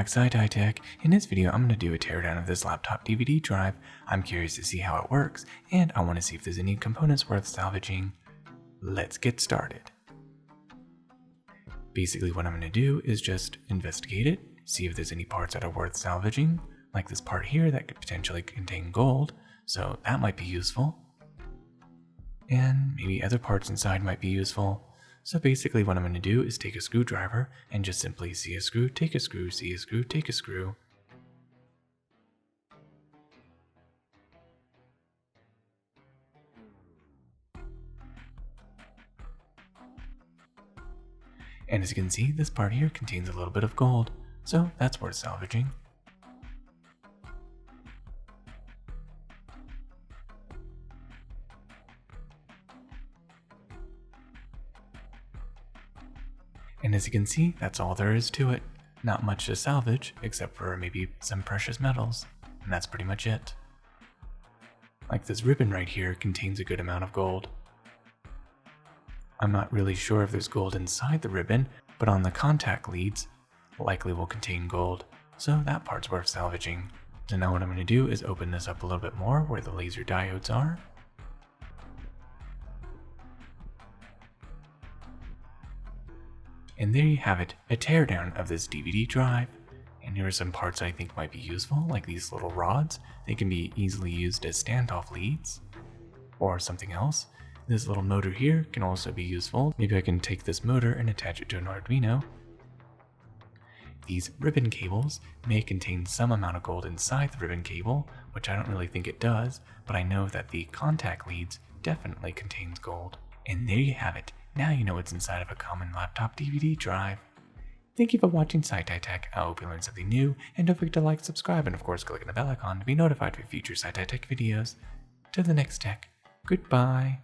back, Tech. In this video, I'm going to do a teardown of this laptop DVD drive. I'm curious to see how it works, and I want to see if there's any components worth salvaging. Let's get started. Basically, what I'm going to do is just investigate it, see if there's any parts that are worth salvaging, like this part here that could potentially contain gold, so that might be useful. And maybe other parts inside might be useful. So basically what I'm going to do is take a screwdriver and just simply see a screw, take a screw, see a screw, take a screw. And as you can see, this part here contains a little bit of gold, so that's worth salvaging. And as you can see, that's all there is to it. Not much to salvage, except for maybe some precious metals, and that's pretty much it. Like this ribbon right here contains a good amount of gold. I'm not really sure if there's gold inside the ribbon, but on the contact leads, likely will contain gold, so that part's worth salvaging. So now what I'm going to do is open this up a little bit more where the laser diodes are. And there you have it, a teardown of this DVD drive. And here are some parts I think might be useful, like these little rods. They can be easily used as standoff leads, or something else. This little motor here can also be useful. Maybe I can take this motor and attach it to an Arduino. These ribbon cables may contain some amount of gold inside the ribbon cable, which I don't really think it does, but I know that the contact leads definitely contains gold. And there you have it. Now you know what's inside of a common laptop DVD drive. Thank you for watching Tech. I hope you learned something new, and don't forget to like, subscribe, and of course click on the bell icon to be notified for future Tech videos. Till the next tech, goodbye.